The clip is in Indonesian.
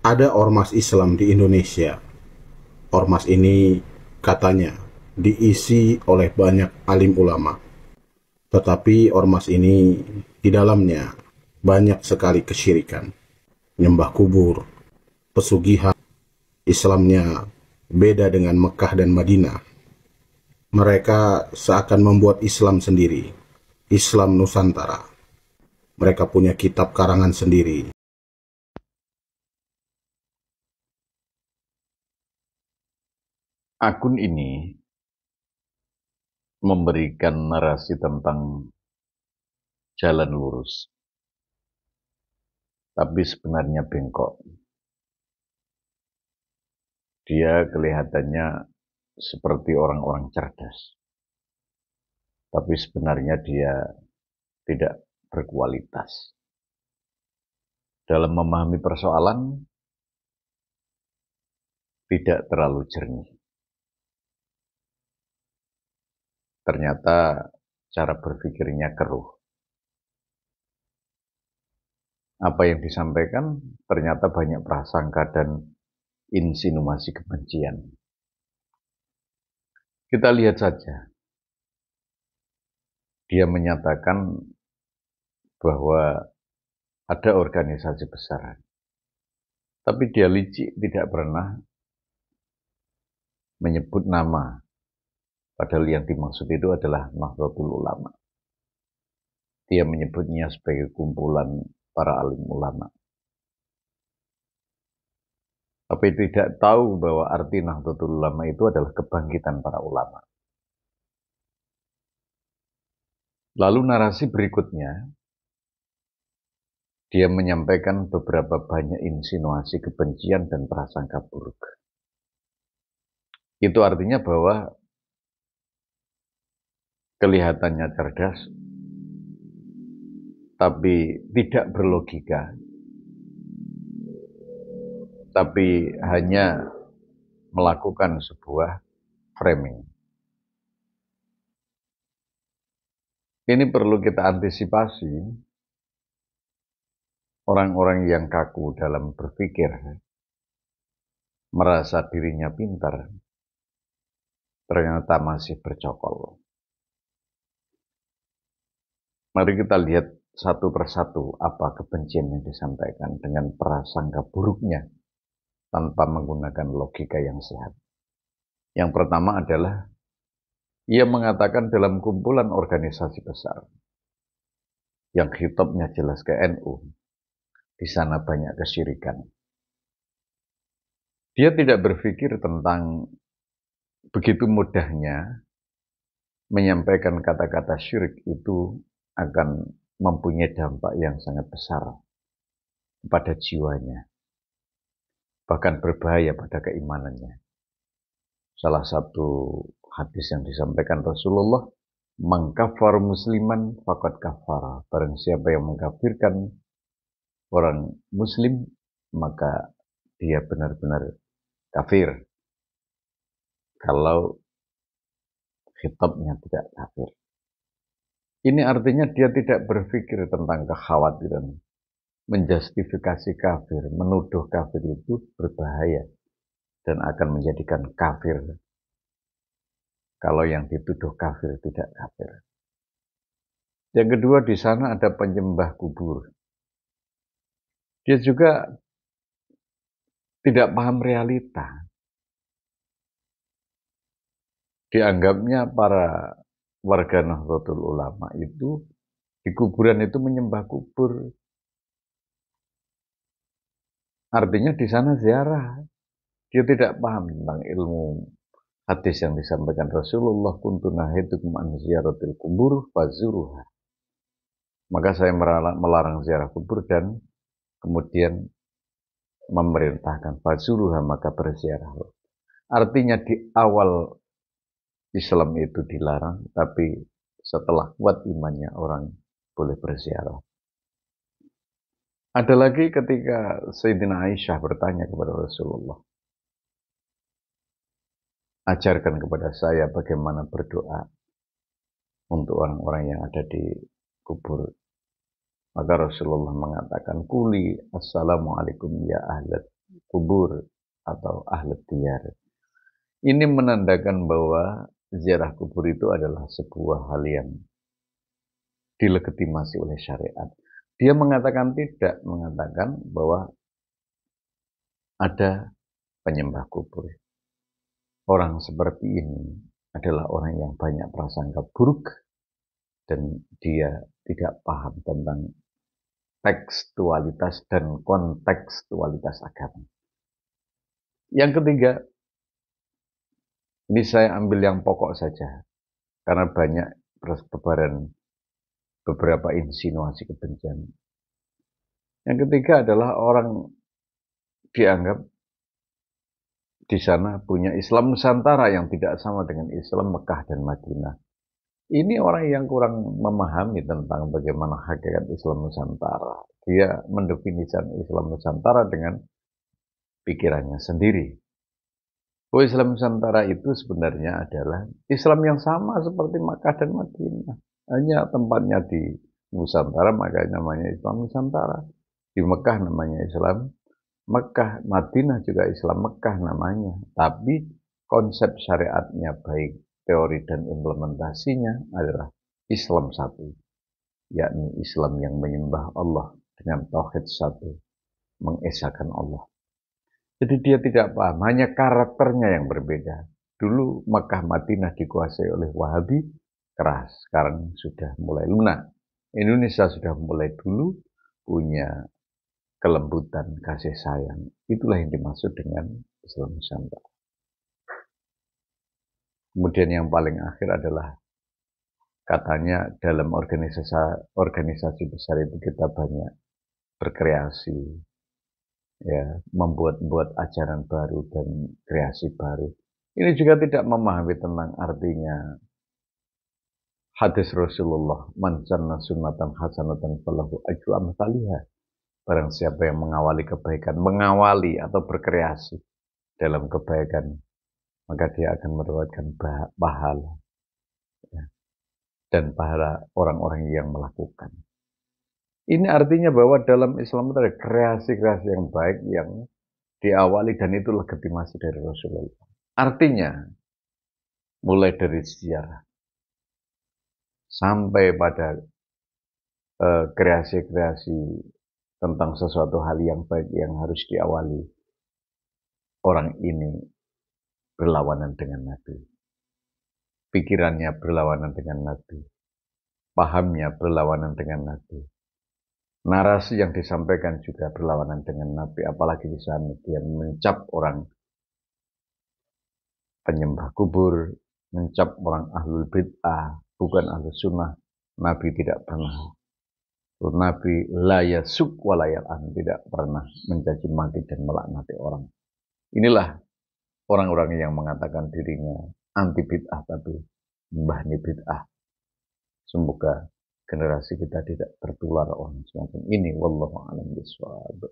Ada ormas Islam di Indonesia. Ormas ini katanya diisi oleh banyak alim ulama. Tetapi ormas ini di dalamnya banyak sekali kesyirikan, nyembah kubur, pesugihan. Islamnya beda dengan Mekah dan Madinah. Mereka seakan membuat Islam sendiri, Islam Nusantara. Mereka punya kitab karangan sendiri. Akun ini memberikan narasi tentang jalan lurus, tapi sebenarnya bengkok. Dia kelihatannya seperti orang-orang cerdas, tapi sebenarnya dia tidak berkualitas. Dalam memahami persoalan, tidak terlalu jernih. Ternyata cara berpikirnya keruh. Apa yang disampaikan ternyata banyak prasangka dan insinuasi kebencian. Kita lihat saja. Dia menyatakan bahwa ada organisasi besar. Tapi dia licik tidak pernah menyebut nama. Padahal yang dimaksud itu adalah Nahdlatul Ulama. Dia menyebutnya sebagai kumpulan para alim ulama. Tapi tidak tahu bahwa arti Nahdlatul Ulama itu adalah kebangkitan para ulama. Lalu narasi berikutnya, dia menyampaikan beberapa banyak insinuasi kebencian dan prasangka buruk. Itu artinya bahwa kelihatannya cerdas, tapi tidak berlogika, tapi hanya melakukan sebuah framing. Ini perlu kita antisipasi. Orang-orang yang kaku dalam berpikir, merasa dirinya pintar, ternyata masih bercokol. Mari kita lihat satu persatu apa kebencian yang disampaikan dengan prasangka buruknya tanpa menggunakan logika yang sehat. Yang pertama adalah ia mengatakan dalam kumpulan organisasi besar yang khitabnya jelas ke NU, di sana banyak kesyirikan. Dia tidak berpikir tentang begitu mudahnya menyampaikan kata-kata syirik itu akan mempunyai dampak yang sangat besar pada jiwanya, bahkan berbahaya pada keimanannya. Salah satu hadis yang disampaikan Rasulullah, mengkafar musliman faqad kafara. Barang siapa yang mengkafirkan orang muslim, maka dia benar-benar kafir. Kalau khitabnya tidak kafir. Ini artinya dia tidak berpikir tentang kekhawatiran. Menjustifikasi kafir, menuduh kafir itu berbahaya dan akan menjadikan kafir kalau yang dituduh kafir tidak kafir. Yang kedua, di sana ada penyembah kubur. Dia juga tidak paham realita. Dianggapnya para warga Nahdlatul Ulama itu di kuburan itu menyembah kubur. Artinya di sana ziarah. Dia tidak paham tentang ilmu hadis yang disampaikan Rasulullah, kuntu nahitukum an ziyaratil kubur fazuruha. Maka saya melarang ziarah kubur dan kemudian memerintahkan fazuruha, maka berziarah. Artinya di awal Islam itu dilarang, tapi setelah kuat imannya orang boleh berziarah. Ada lagi ketika Sayyidina Aisyah bertanya kepada Rasulullah, ajarkan kepada saya bagaimana berdoa untuk orang-orang yang ada di kubur. Maka Rasulullah mengatakan, kuli assalamualaikum ya ahlat kubur atau ahli diyar. Ini menandakan bahwa ziarah kubur itu adalah sebuah hal yang dilegitimasi oleh syariat. Dia mengatakan tidak, mengatakan bahwa ada penyembah kubur. Orang seperti ini adalah orang yang banyak prasangka buruk dan dia tidak paham tentang tekstualitas dan kontekstualitas agama. Yang ketiga, ini saya ambil yang pokok saja, karena banyak persebaran beberapa insinuasi kebencian. Yang ketiga adalah orang dianggap di sana punya Islam Nusantara yang tidak sama dengan Islam Mekah dan Madinah. Ini orang yang kurang memahami tentang bagaimana hakikat Islam Nusantara. Dia mendefinisikan Islam Nusantara dengan pikirannya sendiri. Bahwa Islam Nusantara itu sebenarnya adalah Islam yang sama seperti Makkah dan Madinah. Hanya tempatnya di Nusantara, makanya namanya Islam Nusantara. Di Mekah namanya Islam Mekah, Madinah juga Islam Mekah namanya. Tapi konsep syariatnya baik teori dan implementasinya adalah Islam satu. Yakni Islam yang menyembah Allah dengan tauhid satu. Mengesahkan Allah. Jadi dia tidak paham, hanya karakternya yang berbeda. Dulu Mekah Madinah dikuasai oleh Wahabi, keras. Sekarang sudah mulai lunak. Indonesia sudah mulai dulu punya kelembutan, kasih sayang. Itulah yang dimaksud dengan Islam Nusantara. Kemudian yang paling akhir adalah katanya dalam organisasi besar itu kita banyak berkreasi, ya, membuat ajaran baru dan kreasi baru. Ini juga tidak memahami tentang artinya hadis Rasulullah, man sanna sunnatan hasanatan falahu ajru amsalihha. Barang siapa yang mengawali kebaikan, mengawali atau berkreasi dalam kebaikan, maka dia akan mendapatkan pahala, ya, dan pahala orang-orang yang melakukan. Ini artinya bahwa dalam Islam itu ada kreasi-kreasi yang baik yang diawali dan itu legitimasi dari Rasulullah. Artinya, mulai dari sejarah sampai pada kreasi-kreasi tentang sesuatu hal yang baik yang harus diawali, orang ini berlawanan dengan Nabi. Pikirannya berlawanan dengan Nabi. Pahamnya berlawanan dengan Nabi. Narasi yang disampaikan juga berlawanan dengan Nabi. Apalagi di sana dia mencap orang penyembah kubur, mencap orang ahlul bid'ah, bukan ahlul sunnah. Nabi tidak pernah. Nabi la yasuk wa la yal'an, tidak pernah mencaci maki dan melaknati orang. Inilah orang-orang yang mengatakan dirinya anti bid'ah tapi membahni bid'ah. Semoga generasi kita tidak tertular orang semacam ini. Wallahu a'lam bishawab.